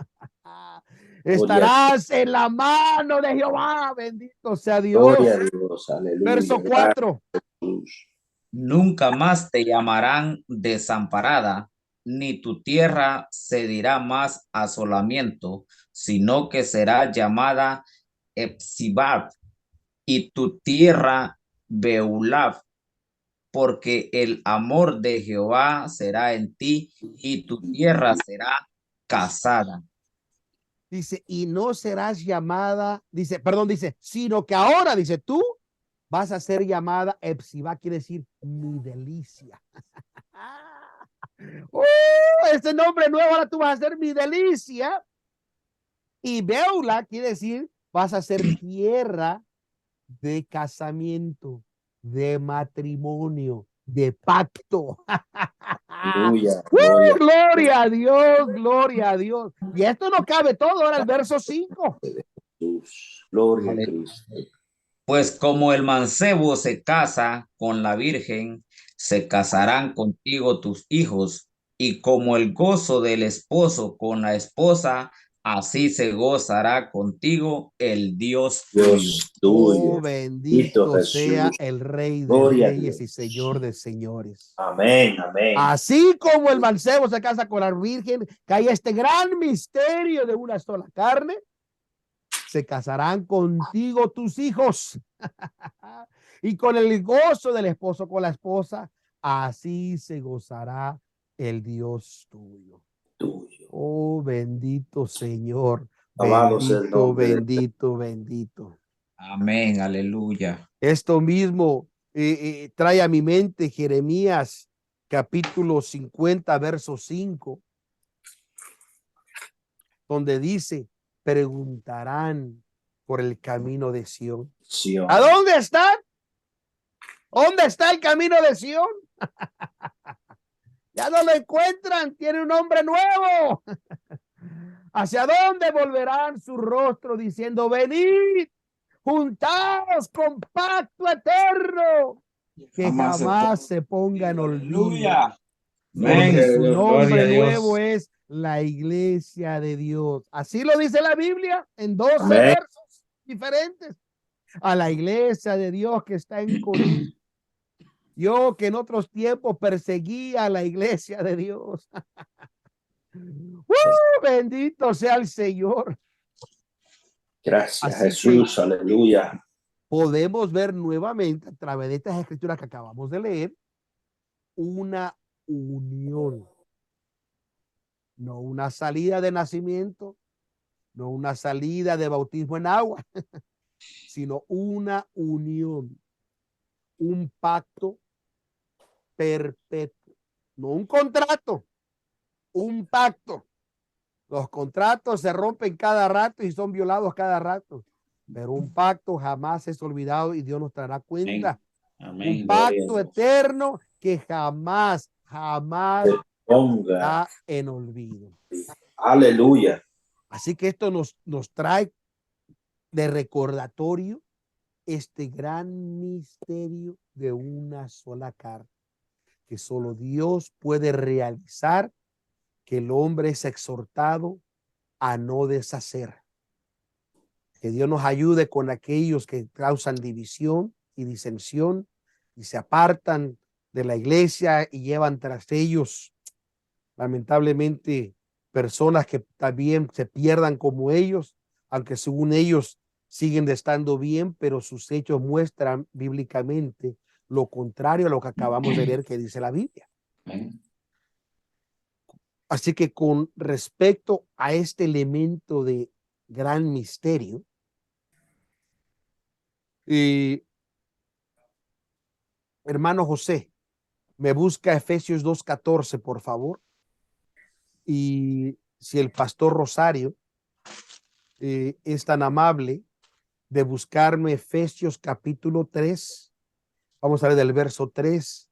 Estarás en la mano de Jehová, bendito sea Dios. Gloria a Dios. Aleluya. Verso 4. Nunca más te llamarán desamparada, ni tu tierra se dirá más asolamiento, sino que será llamada Epsibab, y tu tierra Beulab, porque el amor de Jehová será en ti, y tu tierra será casada. Dice, y no serás llamada, dice, sino que ahora, dice, tú vas a ser llamada Epsibá, quiere decir mi delicia. Este nombre nuevo, ahora tú vas a ser mi delicia. Y Beula quiere decir, vas a ser tierra de casamiento, de matrimonio, de pacto. Aleluya. Gloria Gloria a Dios, gloria a Dios. Y esto no cabe todo, ahora el verso 5. a Jesús. Gloria a Cristo. Pues como el mancebo se casa con la virgen, se casarán contigo tus hijos, y como el gozo del esposo con la esposa, así se gozará contigo el Dios tuyo. Dios tuyo. Oh, bendito Jesús. sea el Rey de Gloria a Reyes y Dios. Señor de Señores. Amén. Amén. Así como el mancebo se casa con la virgen, que hay este gran misterio de una sola carne, se casarán contigo tus hijos. Y con el gozo del esposo con la esposa, así se gozará el Dios tuyo. Tuyo. Oh, bendito Señor. Alabado sea el Bendito, nombre de bendito, bendito. Amén, aleluya. Esto mismo trae a mi mente Jeremías capítulo 50, verso 5, donde dice, preguntarán por el camino de Sión. Sion. ¿A dónde está? ¿Dónde está el camino de Sión? Ya no lo encuentran, tiene un nombre nuevo. ¿Hacia dónde volverán su rostro diciendo, venid, juntaos con pacto eterno, que jamás se ponga en olvido? Aleluya. Porque Amén. su Gloria a nombre Dios. nuevo es la iglesia de Dios. Así lo dice la Biblia en 12 Amén. versos diferentes. A la iglesia de Dios que está en Corinto. Yo que en otros tiempos perseguía a la iglesia de Dios. Bendito sea el Señor. Gracias, Así Jesús. Aleluya. Podemos ver nuevamente a través de estas escrituras que acabamos de leer una unión, no una salida de nacimiento, no una salida de bautismo en agua, sino una unión, un pacto perpetuo, no un contrato, un pacto. Los contratos se rompen cada rato y son violados cada rato, pero un pacto jamás es olvidado y Dios nos traerá cuenta. Amén. Un pacto eterno que jamás está en olvido. Aleluya. Así que esto nos trae de recordatorio este gran misterio de una sola carne, que solo Dios puede realizar, que el hombre es exhortado a no deshacer. Que Dios nos ayude con aquellos que causan división y disensión y se apartan de la iglesia y llevan tras ellos, lamentablemente, personas que también se pierdan como ellos, aunque según ellos siguen estando bien, pero sus hechos muestran bíblicamente lo contrario a lo que acabamos de leer que dice la Biblia. Amén. Así que con respecto a este elemento de gran misterio, hermano José, me busca Efesios 2:14, por favor. Y si el pastor Rosario es tan amable de buscarme Efesios capítulo 3, vamos a ver del verso 3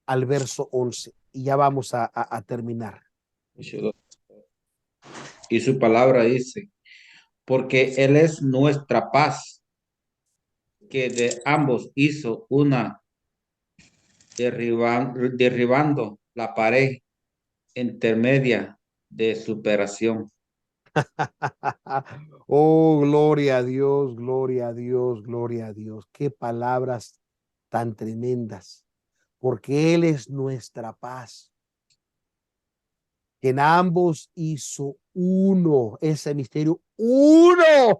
al verso 11 y ya vamos a terminar. Y su palabra dice, porque Él es nuestra paz, que de ambos hizo una, derribando la pared intermedia de superación. Oh, gloria a Dios, gloria a Dios, gloria a Dios. Qué palabras tan tremendas, porque Él es nuestra paz. Que en ambos hizo uno, ese misterio, uno.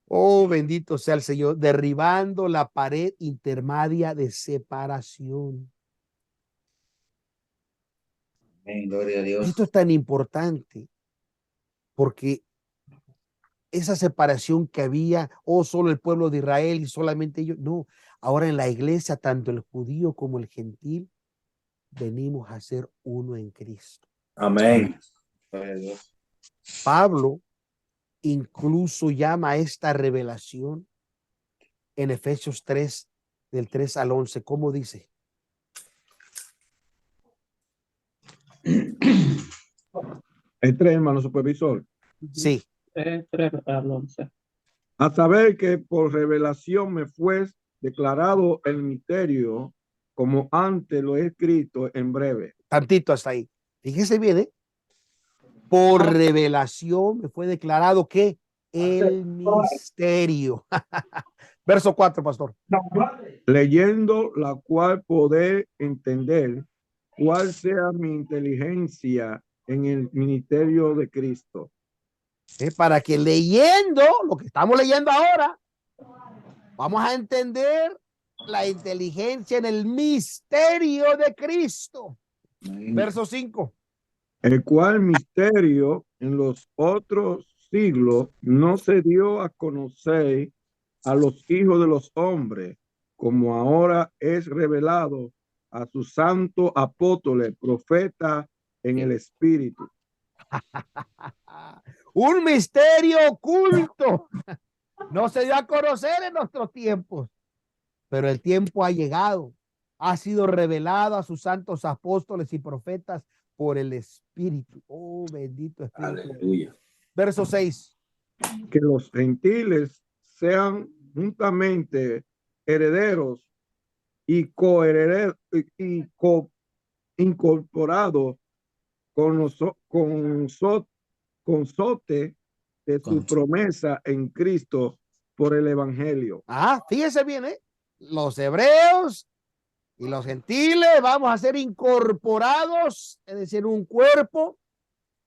Oh, bendito sea el Señor, derribando la pared intermedia de separación. Amén, gloria a Dios. Esto es tan importante porque esa separación que había, solo el pueblo de Israel y solamente ellos, no, ahora en la iglesia, tanto el judío como el gentil, venimos a ser uno en Cristo. Amén. Gloria a Dios. Pablo incluso llama a esta revelación en Efesios 3, del 3 al 11, ¿cómo dice? El 3, hermano supervisor. Sí. A saber que por revelación me fue declarado el misterio, como antes lo he escrito en breve. Tantito hasta ahí. Fíjese bien, ¿eh? Por revelación me fue declarado que el misterio. Verso 4, pastor. Leyendo la cual poder entender cuál sea mi inteligencia en el ministerio de Cristo. Para que leyendo lo que estamos leyendo ahora, vamos a entender la inteligencia en el misterio de Cristo. Verso 5. El cual misterio en los otros siglos no se dio a conocer a los hijos de los hombres, como ahora es revelado a sus santos apóstoles, profetas en el Espíritu. Un misterio oculto. No se dio a conocer en nuestros tiempos, pero el tiempo ha llegado. Ha sido revelado a sus santos apóstoles y profetas por el Espíritu. Oh, bendito Espíritu. Aleluya. Verso 6. Que los gentiles sean juntamente herederos y coherederos y incorporados con consorte de su promesa en Cristo por el evangelio. Fíjese bien, los hebreos y los gentiles vamos a ser incorporados, es decir, un cuerpo,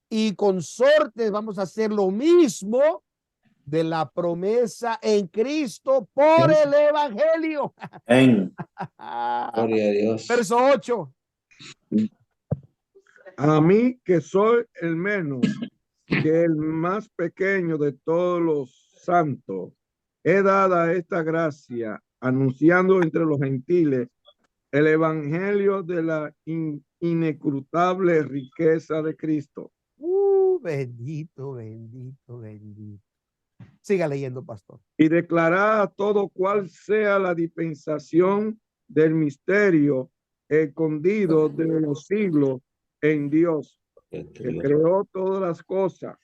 y consortes vamos a hacer lo mismo de la promesa en Cristo por el evangelio. Amén. Gloria a Dios. Verso 8. A mí, que soy el menos, que el más pequeño de todos los santos, he dada esta gracia, anunciando entre los gentiles el evangelio de la inescrutable riqueza de Cristo. Bendito, bendito, bendito. Siga leyendo, pastor. Y declarar a todo cual sea la dispensación del misterio escondido de los siglos en Dios, que creó todas las cosas,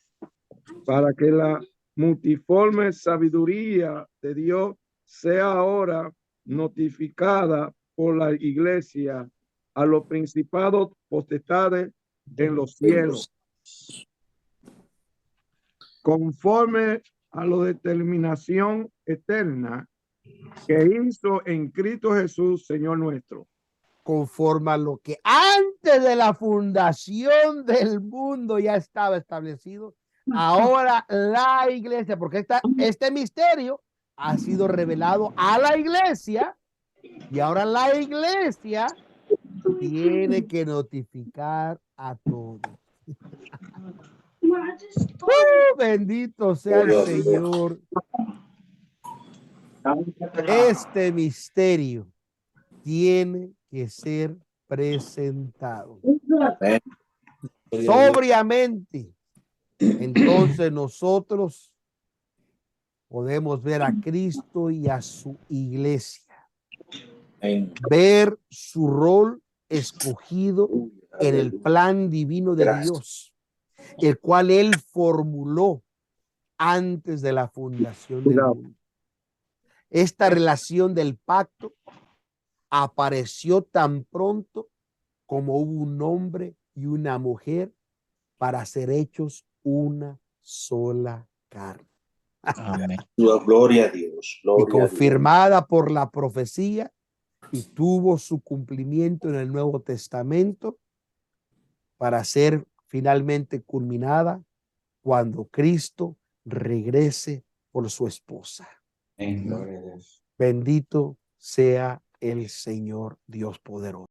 para que la multiforme sabiduría de Dios sea ahora notificada por la iglesia a los principados potestades en los cielos, conforme a la determinación eterna que hizo en Cristo Jesús, Señor nuestro. Conforme a lo que antes de la fundación del mundo ya estaba establecido, ahora la iglesia, porque este misterio ha sido revelado a la iglesia, y ahora la iglesia tiene que notificar a todos. Bendito sea el Señor. Este misterio tiene que ser presentado sobriamente. Entonces nosotros podemos ver a Cristo y a su iglesia, ver su rol escogido en el plan divino de Dios, el cual él formuló antes de la fundación del mundo. Esta relación del pacto apareció tan pronto como hubo un hombre y una mujer para ser hechos una sola carne. Amén. Gloria a Dios. Y confirmada por la profecía, y tuvo su cumplimiento en el Nuevo Testamento para ser finalmente culminada cuando Cristo regrese por su esposa. Gloria a Dios. Bendito sea el Señor Dios poderoso.